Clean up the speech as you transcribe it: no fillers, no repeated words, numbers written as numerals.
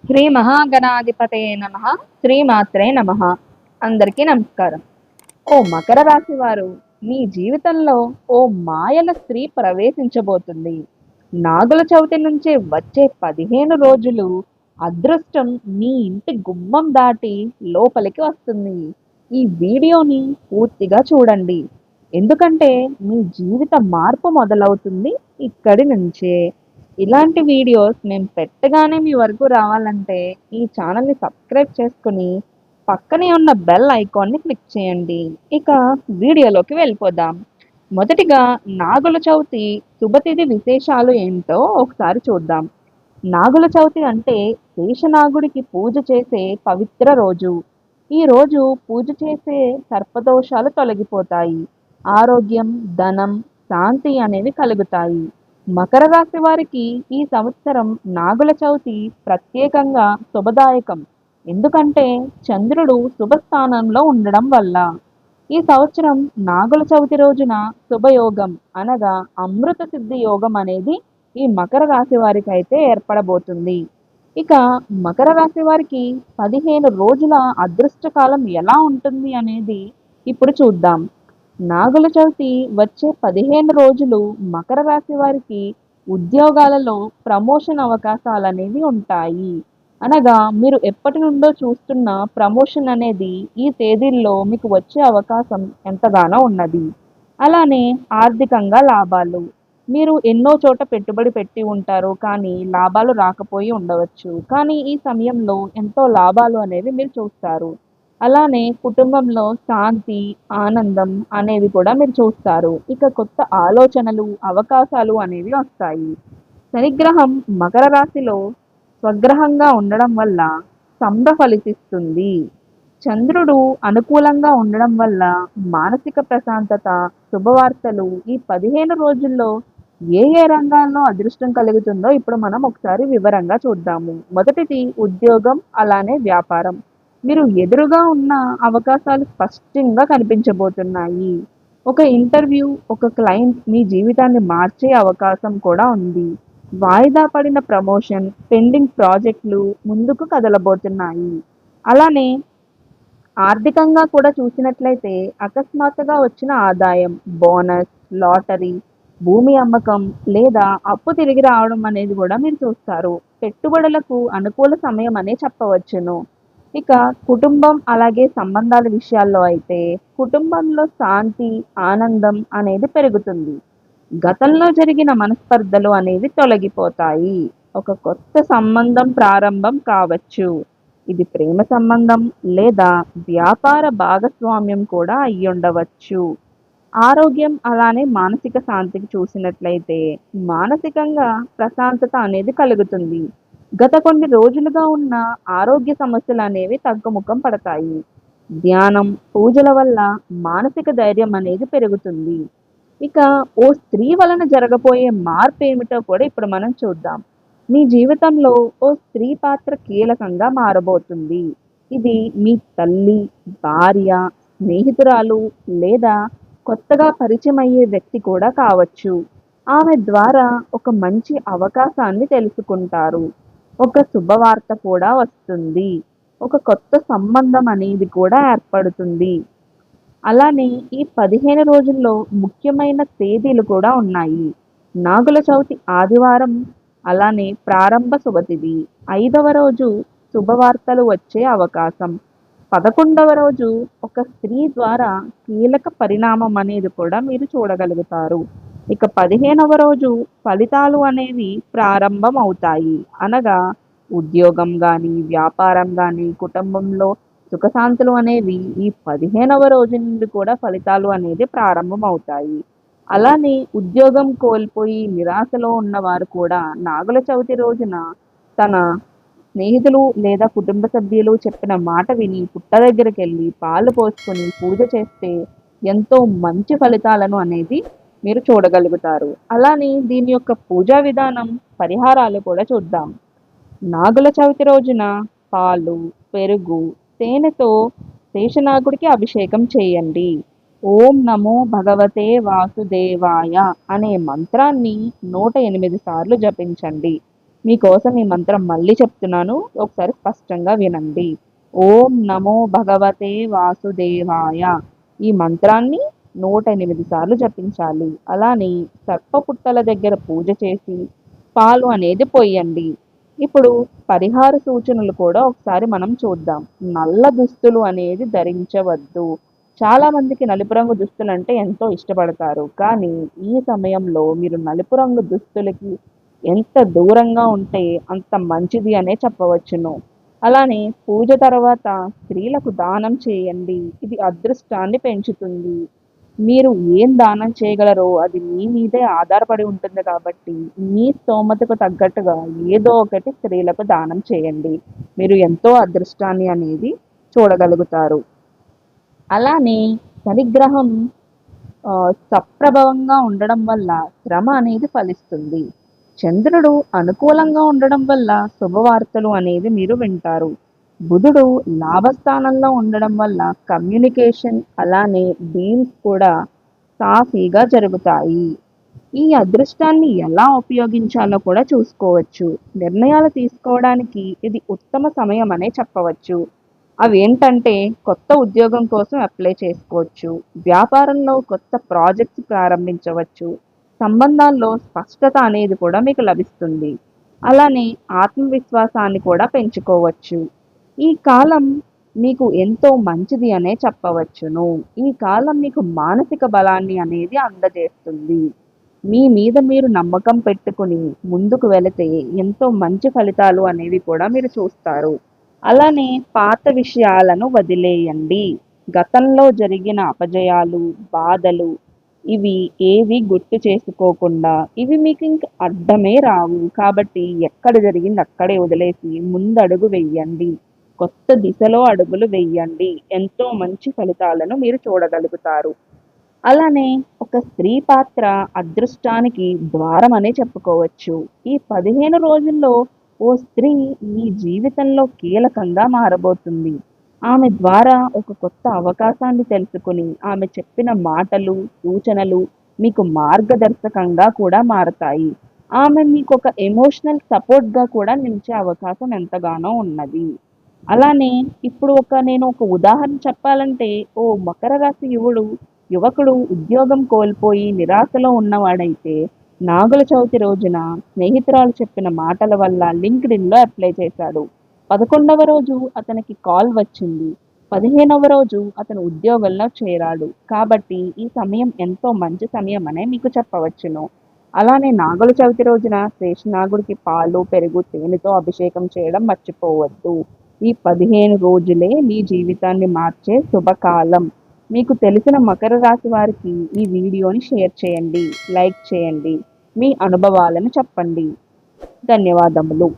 శ్రీ మహాగణాధిపతే నమ. శ్రీమాత్రే నమ. అందరికీ నమస్కారం. ఓ మకర రాశి వారు, మీ జీవితంలో ఓ మాయల స్త్రీ ప్రవేశించబోతుంది. నాగుల చవితి నుంచి వచ్చే 15 రోజులు అదృష్టం మీ ఇంటి గుమ్మం దాటి లోపలికి వస్తుంది. ఈ వీడియోని పూర్తిగా చూడండి, ఎందుకంటే మీ జీవిత మార్పు మొదలవుతుంది ఇక్కడి నుంచే. ఇలాంటి వీడియోస్ మేము పెట్టగానే మీ వరకు రావాలంటే ఈ ఛానల్ని సబ్స్క్రైబ్ చేసుకుని పక్కనే ఉన్న బెల్ ఐకాన్ని క్లిక్ చేయండి. ఇక వీడియోలోకి వెళ్ళిపోదాం. మొదటిగా నాగుల చవితి శుభతిథి విశేషాలు ఏంటో ఒకసారి చూద్దాం. నాగుల చవితి అంటే శేషనాగుడికి పూజ చేసే పవిత్ర రోజు. ఈ రోజు పూజ చేసే సర్పదోషాలు తొలగిపోతాయి. ఆరోగ్యం, ధనం, శాంతి అనేవి కలుగుతాయి. మకర రాశి వారికి ఈ సంవత్సరం నాగుల చవితి ప్రత్యేకంగా శుభదాయకం. ఎందుకంటే చంద్రుడు శుభస్థానంలో ఉండడం వల్ల. ఈ సంవత్సరం నాగుల చవితి రోజున శుభయోగం అనగా అమృత సిద్ధి యోగం అనేది ఈ మకర రాశి వారికి అయితే ఏర్పడబోతుంది. ఇక మకర రాశి వారికి 15 రోజుల అదృష్టకాలం ఎలా ఉంటుంది అనేది ఇప్పుడు చూద్దాం. నాగుల చవితి వచ్చే 15 రోజులు మకర రాశి వారికి ఉద్యోగాలలో ప్రమోషన్ అవకాశాలు అనేవి ఉంటాయి. అనగా మీరు ఎప్పటి నుండో చూస్తున్న ప్రమోషన్ అనేది ఈ తేదీల్లో మీకు వచ్చే అవకాశం ఎంతగానో ఉన్నది. అలానే ఆర్థికంగా లాభాలు. మీరు ఎన్నో చోట పెట్టుబడి పెట్టి ఉంటారు, కానీ లాభాలు రాకపోయి ఉండవచ్చు. కానీ ఈ సమయంలో ఎంతో లాభాలు అనేవి మీరు చూస్తారు. అలానే కుటుంబంలో శాంతి, ఆనందం అనేవి కూడా మీరు చూస్తారు. ఇక కొత్త ఆలోచనలు, అవకాశాలు అనేవి వస్తాయి. శనిగ్రహం మకర రాశిలో స్వగ్రహంగా ఉండడం వల్ల సంభ ఫలితిస్తుంది. చంద్రుడు అనుకూలంగా ఉండడం వల్ల మానసిక ప్రశాంతత, శుభవార్తలు. ఈ 15 రోజుల్లో ఏ ఏ రంగాల్లో అదృష్టం కలుగుతుందో ఇప్పుడు మనం ఒకసారి వివరంగా చూద్దాము. మొదటిది ఉద్యోగం, అలానే వ్యాపారం. మీరు ఎదురుగా ఉన్న అవకాశాలు స్పష్టంగా కనిపించబోతున్నాయి. ఒక ఇంటర్వ్యూ, ఒక క్లయింట్ మీ జీవితాన్ని మార్చే అవకాశం కూడా ఉంది. వాయిదా పడిన ప్రమోషన్, పెండింగ్ ప్రాజెక్టులు ముందుకు కదలబోతున్నాయి. అలానే ఆర్థికంగా కూడా చూసినట్లయితే అకస్మాత్తుగా వచ్చిన ఆదాయం, బోనస్, లాటరీ, భూమి అమ్మకం లేదా అప్పు తిరిగి రావడం అనేది కూడా మీరు చూస్తారు. పెట్టుబడులకు అనుకూల సమయం అనే చెప్పవచ్చును. ఇక కుటుంబం అలాగే సంబంధాల విషయాల్లో అయితే కుటుంబంలో శాంతి, ఆనందం అనేది పెరుగుతుంది. గతంలో జరిగిన మనస్పర్ధలు అనేవి తొలగిపోతాయి. ఒక కొత్త సంబంధం ప్రారంభం కావచ్చు. ఇది ప్రేమ సంబంధం లేదా వ్యాపార భాగస్వామ్యం కూడా అయ్యుండవచ్చు. ఆరోగ్యం అలానే మానసిక శాంతికి చూసినట్లయితే మానసికంగా ప్రశాంతత అనేది కలుగుతుంది. గత కొన్ని రోజులుగా ఉన్న ఆరోగ్య సమస్యలు అనేవి తగ్గుముఖం పడతాయి. ధ్యానం, పూజల వల్ల మానసిక ధైర్యం అనేది పెరుగుతుంది. ఇక ఓ స్త్రీ వలన జరగబోయే మార్పు ఏమిటో కూడా ఇప్పుడు మనం చూద్దాం. మీ జీవితంలో ఓ స్త్రీ పాత్ర కీలకంగా మారబోతుంది. ఇది మీ తల్లి, భార్య, స్నేహితురాలు లేదా కొత్తగా పరిచయం అయ్యే వ్యక్తి కూడా కావచ్చు. ఆమె ద్వారా ఒక మంచి అవకాశాన్ని తెలుసుకుంటారు. ఒక శుభవార్త కూడా వస్తుంది. ఒక కొత్త సంబంధం అనేది కూడా ఏర్పడుతుంది. అలానే ఈ 15 రోజుల్లో ముఖ్యమైన తేదీలు కూడా ఉన్నాయి. నాగుల చవితి ఆదివారం, అలానే ప్రారంభ శుభతిథి. 5వ రోజు శుభవార్తలు వచ్చే అవకాశం. 11వ రోజు ఒక స్త్రీ ద్వారా కీలక పరిణామం అనేది కూడా మీరు చూడగలుగుతారు. ఇక 15వ రోజు ఫలితాలు అనేవి ప్రారంభం అవుతాయి. అనగా ఉద్యోగం కానీ, వ్యాపారం కానీ, కుటుంబంలో సుఖశాంతులు అనేవి ఈ 15వ రోజు నుండి కూడా ఫలితాలు అనేది ప్రారంభం అవుతాయి. అలానే ఉద్యోగం కోల్పోయి నిరాశలో ఉన్నవారు కూడా నాగుల చవితి రోజున తన స్నేహితులు లేదా కుటుంబ సభ్యులు చెప్పిన మాట విని పుట్ట దగ్గరికి వెళ్ళి పాలు పోసుకొని పూజ చేస్తే ఎంతో మంచి ఫలితాలను అనేది మీరు చూడగలుగుతారు. అలానే దీని యొక్క పూజా విధానం, పరిహారాలు కూడా చూద్దాం. నాగుల చవితి రోజున పాలు, పెరుగు, తేనెతో శేషనాగుడికి అభిషేకం చేయండి. ఓం నమో భగవతే వాసుదేవాయ అనే మంత్రాన్ని 108 సార్లు జపించండి. మీకోసం ఈ మంత్రం మళ్ళీ చెప్తున్నాను, ఒకసారి స్పష్టంగా వినండి. ఓం నమో భగవతే వాసుదేవాయ. ఈ మంత్రాన్ని 108 సార్లు జపించాలి. అలానే సర్పపుట్టల దగ్గర పూజ చేసి పాలు అనేది పొయ్యండి. ఇప్పుడు పరిహార సూచనలు కూడా ఒకసారి మనం చూద్దాం. నల్ల దుస్తులు అనేది ధరించవద్దు. చాలా మందికి నలుపు రంగు దుస్తులంటే ఎంతో ఇష్టపడతారు. కానీ ఈ సమయంలో మీరు నలుపు రంగు దుస్తులకి ఎంత దూరంగా ఉంటే అంత మంచిది అనే చెప్పవచ్చును. అలానే పూజ తర్వాత స్త్రీలకు దానం చేయండి. ఇది అదృష్టాన్ని పెంచుతుంది. మీరు ఏం దానం చేయగలరో అది మీ మీదే ఆధారపడి ఉంటుంది కాబట్టి మీ స్తోమతకు తగ్గట్టుగా ఏదో ఒకటి స్త్రీలకు దానం చేయండి. మీరు ఎంతో అదృష్టాన్ని అనేది చూడగలుగుతారు. అలానే శనిగ్రహం సప్రభవంగా ఉండడం వల్ల శ్రమ అనేది ఫలిస్తుంది. చంద్రుడు అనుకూలంగా ఉండడం వల్ల శుభవార్తలు అనేది మీరు వింటారు. బుధుడు లాభస్థానంలో ఉండడం వల్ల కమ్యూనికేషన్ అలానే డీల్స్ కూడా సాఫీగా జరుగుతాయి. ఈ అదృష్టాన్ని ఎలా ఉపయోగించాలో కూడా చూసుకోవచ్చు. నిర్ణయాలు తీసుకోవడానికి ఇది ఉత్తమ సమయం అనే చెప్పవచ్చు. అవేంటంటే కొత్త ఉద్యోగం కోసం అప్లై చేసుకోవచ్చు. వ్యాపారంలో కొత్త ప్రాజెక్ట్స్ ప్రారంభించవచ్చు. సంబంధాల్లో స్పష్టత అనేది కూడా మీకు లభిస్తుంది. అలానే ఆత్మవిశ్వాసాన్ని కూడా పెంచుకోవచ్చు. ఈ కాలం మీకు ఎంతో మంచిది అనే చెప్పవచ్చును. ఈ కాలం మీకు మానసిక బలాన్ని అనేది అందజేస్తుంది. మీ మీద మీరు నమ్మకం పెట్టుకుని ముందుకు వెళితే ఎంతో మంచి ఫలితాలు అనేవి కూడా మీరు చూస్తారు. అలానే పాత విషయాలను వదిలేయండి. గతంలో జరిగిన అపజయాలు, బాధలు ఇవి ఏవి గుర్తు చేసుకోకుండా ఇవి మీకు ఇంక అడ్డమే రావు. కాబట్టి ఎక్కడ జరిగింది అక్కడే వదిలేసి ముందడుగు వెయ్యండి. కొత్త దిశలో అడుగులు వెయ్యండి. ఎంతో మంచి ఫలితాలను మీరు చూడగలుగుతారు. అలానే ఒక స్త్రీ పాత్ర అదృష్టానికి ద్వారం అనే చెప్పుకోవచ్చు. ఈ 15 రోజుల్లో ఓ స్త్రీ మీ జీవితంలో కీలకంగా మారబోతుంది. ఆమె ద్వారా ఒక కొత్త అవకాశాన్ని తెలుసుకుని ఆమె చెప్పిన మాటలు, సూచనలు మీకు మార్గదర్శకంగా కూడా మారతాయి. ఆమె మీకు ఒక ఎమోషనల్ సపోర్ట్‌గా కూడా నిలిచే అవకాశం ఎంతగానో ఉన్నది. అలానే ఇప్పుడు నేను ఒక ఉదాహరణ చెప్పాలంటే, ఓ మకర రాశి యువకుడు ఉద్యోగం కోల్పోయి నిరాశలో ఉన్నవాడైతే నాగుల చవితి రోజున స్నేహితురాలు చెప్పిన మాటల వల్ల లింక్డ్ఇన్‌లో అప్లై చేశాడు. 11వ రోజు అతనికి కాల్ వచ్చింది. 15వ రోజు అతను ఉద్యోగంలో చేరాడు. కాబట్టి ఈ సమయం ఎంతో మంచి సమయం అనే మీకు చెప్పవచ్చును. అలానే నాగుల చవితి రోజున శేషనాగుడికి పాలు, పెరుగు, తేనెతో అభిషేకం చేయడం మర్చిపోవద్దు. ఈ 15 రోజులే మీ జీవితాన్ని మార్చే శుభకాలం. మీకు తెలిసిన మకర రాశి వారికి ఈ వీడియోని షేర్ చేయండి, లైక్ చేయండి, మీ అనుభవాలను చెప్పండి. ధన్యవాదములు.